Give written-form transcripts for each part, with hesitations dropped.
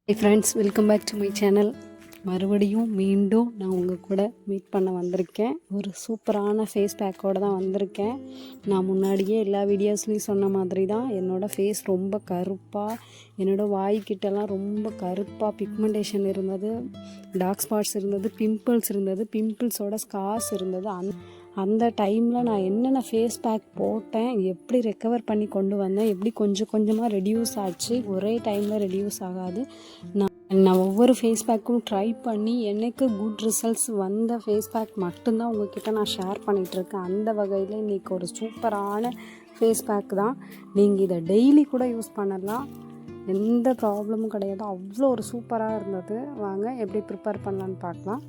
High friends, welcome back to my channel. மறுபடியும் மீண்டும் நான் உங்கள் கூட மீட் பண்ண வந்திருக்கேன். ஒரு சூப்பரான ஃபேஸ் பேக்கோடு தான் வந்திருக்கேன். நான் முன்னாடியே எல்லா வீடியோஸ்லேயும் சொன்ன மாதிரி தான் என்னோடய ஃபேஸ் ரொம்ப கருப்பாக, என்னோடய வாய்க்கிட்டலாம் ரொம்ப கருப்பாக பிக்மெண்டேஷன் இருந்தது, டார்க் ஸ்பாட்ஸ் இருந்தது, பிம்பிள்ஸ் இருந்தது, பிம்பிள்ஸோட ஸ்கார்ஸ் இருந்தது. அந்த டைமில் நான் என்னென்ன ஃபேஸ் பேக் போட்டேன், எப்படி ரெக்கவர் பண்ணி கொண்டு வந்தேன், எப்படி கொஞ்சம் கொஞ்சமாக ரெடியூஸ் ஆச்சு. ஒரே டைமில் ரெடியூஸ் ஆகாது. நான் ஒவ்வொரு ஃபேஸ் பேக்கும் ட்ரை பண்ணி எனக்கு குட் ரிசல்ட்ஸ் வந்த ஃபேஸ் பேக் மட்டும்தான் உங்கள்கிட்ட நான் ஷேர் பண்ணிகிட்ருக்கேன். அந்த வகையில் இன்றைக்கி ஒரு சூப்பரான ஃபேஸ் பேக் தான். நீங்கள் இதை டெய்லி கூட யூஸ் பண்ணலாம், எந்த ப்ராப்ளமும் கிடையாது. அவ்வளோ ஒரு சூப்பராக இருந்தது. வாங்க எப்படி ப்ரிப்பேர் பண்ணலான்னு பார்க்கலாம்.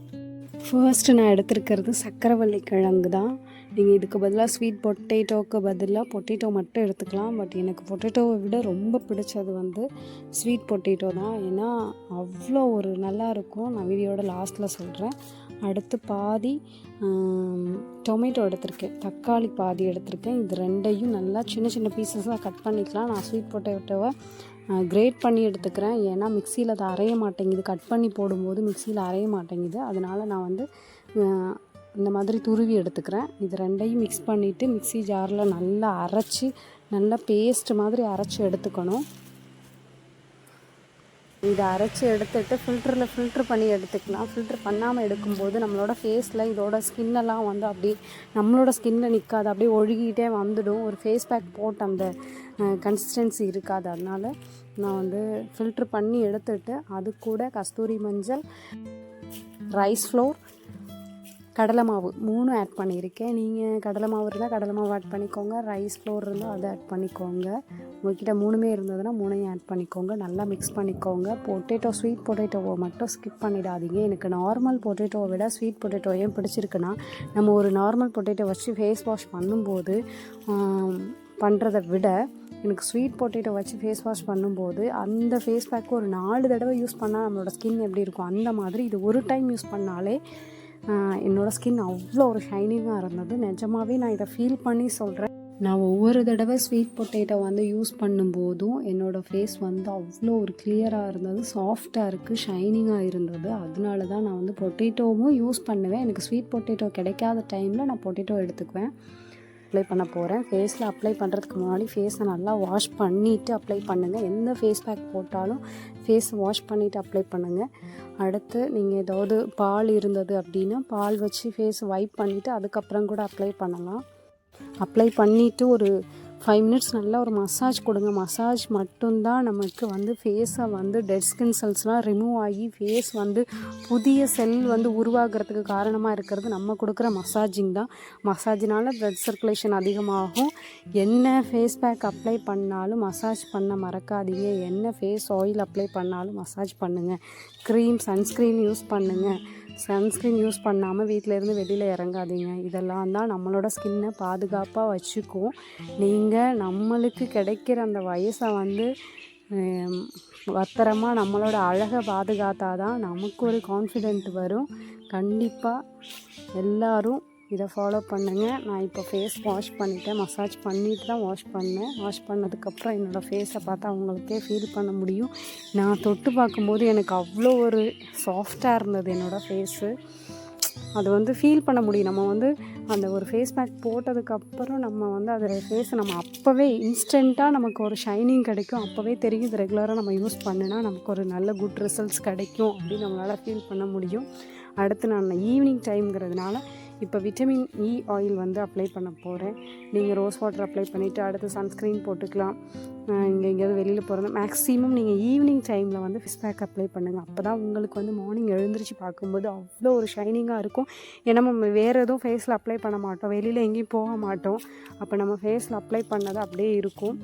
ஃபர்ஸ்ட்டு நான் எடுத்துருக்கிறது சக்கரவள்ளி கிழங்கு தான். நீங்கள் இதுக்கு பதிலாக ஸ்வீட் பொட்டேட்டோவுக்கு பதிலாக பொட்டேட்டோ மட்டும் எடுத்துக்கலாம். பட் எனக்கு பொட்டேட்டோவை விட ரொம்ப பிடிச்சது ஸ்வீட் பொட்டேட்டோ தான். ஏன்னா அவ்வளோ ஒரு நல்லாயிருக்கும். நான் வீடியோட லாஸ்ட்டில் சொல்கிறேன். அடுத்து பாதி டொமேட்டோ எடுத்திருக்கேன், தக்காளி பாதி எடுத்திருக்கேன். இது ரெண்டையும் நல்லா சின்ன சின்ன பீசஸாக கட் பண்ணிக்கலாம். நான் ஸ்வீட் பொட்டேட்டோவை கிரேட் பண்ணி எடுத்துக்கிறேன். ஏன்னா மிக்சியில் அது அரைய மாட்டேங்குது, கட் பண்ணி போடும்போது மிக்சியில் அரைய மாட்டேங்குது. அதனால் நான் இந்த மாதிரி துருவி எடுத்துக்கிறேன். இது ரெண்டையும் மிக்ஸ் பண்ணிவிட்டு மிக்சி ஜாரில் நல்லா அரைச்சி, நல்லா பேஸ்ட் மாதிரி அரைச்சி எடுத்துக்கணும். இதை அரைச்சி எடுத்துகிட்டு ஃபில்ட்ரு பண்ணி எடுத்துக்கலாம். ஃபில்ட்ரு பண்ணாமல் எடுக்கும்போது நம்மளோட ஃபேஸில் இதோட ஸ்கின்னெல்லாம் அப்படியே நம்மளோட ஸ்கின்னில் நிற்காது, அப்படியே ஒழுகிட்டே வந்துடும். ஒரு ஃபேஸ் பேக் போட்டு அந்த கன்சிஸ்டன்சி இருக்காது. அதனால் நான் ஃபில்ட்ரு பண்ணி எடுத்துகிட்டு அது கூட கஸ்தூரி மஞ்சள், ரைஸ் ஃப்ளோர், கடலை மாவு 3 ஆட் பண்ணியிருக்கேன். நீங்கள் கடலை மாவு இருந்தால் கடலை மாவு ஆட் பண்ணிக்கோங்க, ரைஸ் ஃப்ளோர் இருந்தால் அதை ஆட் பண்ணிக்கோங்க. உங்கள்கிட்ட 3மே இருந்ததுன்னா 3ஐயும் ஆட் பண்ணிக்கோங்க. நல்லா மிக்ஸ் பண்ணிக்கோங்க. ஸ்வீட் பொட்டேட்டோவை மட்டும் ஸ்கிப் பண்ணிடாதீங்க. எனக்கு நார்மல் பொட்டேட்டோவை விட ஸ்வீட் பொட்டேட்டோ ஏன் பிடிச்சிருக்குன்னா, நம்ம ஒரு நார்மல் பொட்டேட்டோ வச்சு ஃபேஸ் வாஷ் பண்ணும்போது பண்ணுறதை விட எனக்கு ஸ்வீட் பொட்டேட்டோ வச்சு ஃபேஸ் வாஷ் பண்ணும்போது அந்த ஃபேஸ் பேக்கு ஒரு 4 தடவை யூஸ் பண்ணால் நம்மளோட ஸ்கின் எப்படி இருக்கும், அந்த மாதிரி இது ஒரு டைம் யூஸ் பண்ணாலே என்னோடய ஸ்கின் அவ்வளோ ஒரு ஷைனிங்காக இருந்தது. நிஜமாகவே நான் இதை ஃபீல் பண்ணி சொல்கிறேன். நான் ஒவ்வொரு தடவை ஸ்வீட் பொட்டேட்டோ யூஸ் பண்ணும்போதும் என்னோடய ஃபேஸ் அவ்வளோ ஒரு கிளியராக இருந்தது, சாஃப்டாக இருக்குது, ஷைனிங்காக இருந்தது. அதனால தான் நான் பொட்டேட்டோவும் யூஸ் பண்ணுவேன். எனக்கு ஸ்வீட் பொட்டேட்டோ கிடைக்காத டைமில் நான் பொட்டேட்டோ எடுத்துக்குவேன். அப்ளை பண்ண போகிறேன். ஃபேஸில் அப்ளை பண்ணுறதுக்கு முன்னாடி ஃபேஸை நல்லா வாஷ் பண்ணிவிட்டு அப்ளை பண்ணுங்கள். எந்த ஃபேஸ் பேக் போட்டாலும் ஃபேஸை வாஷ் பண்ணிவிட்டு அப்ளை பண்ணுங்கள். அடுத்து நீங்கள் ஏதாவது பால் இருந்தது அப்படின்னா பால் வச்சு ஃபேஸ் வைப் பண்ணிவிட்டு அதுக்கப்புறம் கூட அப்ளை பண்ணலாம். அப்ளை பண்ணிவிட்டு ஒரு 5 மினிட்ஸ் நல்லா ஒரு மசாஜ் கொடுங்க. மசாஜ் மட்டும்தான் நமக்கு ஃபேஸை டெட் ஸ்கின் செல்ஸ்லாம் ரிமூவ் ஆகி ஃபேஸ் புதிய செல் உருவாகிறதுக்கு காரணமாக இருக்கிறது நம்ம கொடுக்குற மசாஜிங் தான். மசாஜினால் ப்ளட் சர்க்குலேஷன் அதிகமாகும். என்ன ஃபேஸ் பேக் அப்ளை பண்ணாலும் மசாஜ் பண்ண மறக்காதீங்க. என்ன ஃபேஸ் ஆயில் அப்ளை பண்ணாலும் மசாஜ் பண்ணுங்கள். சன்ஸ்க்ரீன் யூஸ் பண்ணுங்கள். சன்ஸ்க்ரீன் யூஸ் பண்ணாமல் வீட்டிலேருந்து வெளியில் இறங்காதீங்க. இதெல்லாம் தான் நம்மளோட ஸ்கின்னை பாதுகாப்பாக வச்சுக்கும். நீங்கள் நம்மளுக்கு கிடைக்கிற அந்த வயசை பத்திரமா நம்மளோட அழகை பாதுகாத்தாதான் நமக்கு ஒரு கான்ஃபிடென்ட் வரும். கண்டிப்பாக எல்லோரும் இதை ஃபாலோ பண்ணுங்கள். நான் இப்போ ஃபேஸ் வாஷ் பண்ணிவிட்டேன், மசாஜ் பண்ணிவிட்டு தான் வாஷ் பண்ணேன். வாஷ் பண்ணதுக்கப்புறம் என்னோடய ஃபேஸை பார்த்தா அவங்களுக்கே ஃபீல் பண்ண முடியும். நான் தொட்டு பார்க்கும்போது எனக்கு அவ்வளோ ஒரு சாஃப்டாக இருந்தது என்னோடய ஃபேஸு. அது ஃபீல் பண்ண முடியும். நம்ம அந்த ஒரு ஃபேஸ் பேக் போட்டதுக்கப்புறம் நம்ம அது ஃபேஸை நம்ம அப்போவே இன்ஸ்டண்ட்டாக நமக்கு ஒரு ஷைனிங் கிடைக்கும். அப்போவே தெரியும் இது ரெகுலராக நம்ம யூஸ் பண்ணினா நமக்கு ஒரு நல்ல குட் ரிசல்ட்ஸ் கிடைக்கும் அப்படின்னு நம்மளால் ஃபீல் பண்ண முடியும். அடுத்து நான் ஈவினிங் டைம்ங்கிறதுனால இப்போ விட்டமின் இ ஆயில் அப்ளை பண்ண போகிறேன். நீங்கள் ரோஸ் வாட்டர் அப்ளை பண்ணிவிட்டு அடுத்து சன்ஸ்க்ரீன் போட்டுக்கலாம். இங்கே எங்கேயாவது வெளியில் போகிறது மேக்ஸிமம் நீங்கள் ஈவினிங் டைமில் ஃபேஸ் பேக் அப்ளை பண்ணுங்கள். அப்போ தான் உங்களுக்கு மார்னிங் எழுந்திரிச்சு பார்க்கும்போது அவ்வளோ ஒரு ஷைனிங்காக இருக்கும். ஏன்னா நம்ம வேறு எதுவும் ஃபேஸில் அப்ளை பண்ண மாட்டோம், வெளியில் எங்கேயும் போக மாட்டோம். அப்போ நம்ம ஃபேஸில் அப்ளை பண்ணது அப்படியே இருக்கும்.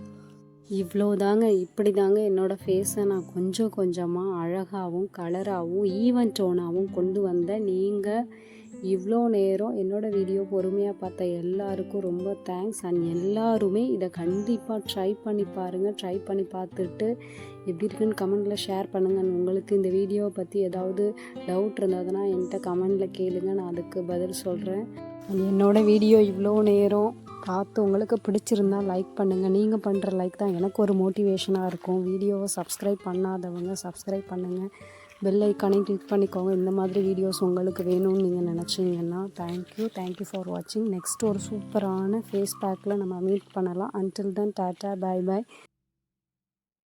இவ்வளோ தாங்க, இப்படி தாங்க என்னோடய ஃபேஸை நான் கொஞ்சம் கொஞ்சமாக அழகாகவும் கலராகவும் ஈவன் டோனாகவும் கொண்டு வந்தேன். நீங்கள் இவ்வளோ நேரம் என்னோடய வீடியோ பொறுமையாக பார்த்த எல்லாருக்கும் ரொம்ப தேங்க்ஸ். அண்ட் எல்லாருமே இதை கண்டிப்பாக ட்ரை பண்ணி பாருங்கள். ட்ரை பண்ணி பார்த்துட்டு எப்படி இருக்குன்னு கமெண்டில் ஷேர் பண்ணுங்கள். உங்களுக்கு இந்த வீடியோவை பற்றி ஏதாவது டவுட் இருந்ததுன்னா என்கிட்ட கமெண்டில் கேளுங்க, நான் அதுக்கு பதில் சொல்கிறேன். என்னோடய வீடியோ இவ்வளோ நேரம் பார்த்து உங்களுக்கு பிடிச்சிருந்தா லைக் பண்ணுங்கள். நீங்கள் பண்ணுற லைக் தான் எனக்கு ஒரு மோட்டிவேஷனாக இருக்கும். வீடியோவை சப்ஸ்கிரைப் பண்ணாதவங்க சப்ஸ்கிரைப் பண்ணுங்கள். பெல் ஐக்கானையும் கிளிக் பண்ணிக்கோங்க. இந்த மாதிரி வீடியோஸ் உங்களுக்கு வேணும்னு நீங்கள் நினச்சிங்கன்னா. தேங்க்யூ ஃபார் வாட்சிங். நெக்ஸ்ட் ஒரு சூப்பரான ஃபேஸ் பேக்கில் நம்ம மீட் பண்ணலாம். Until then tata by.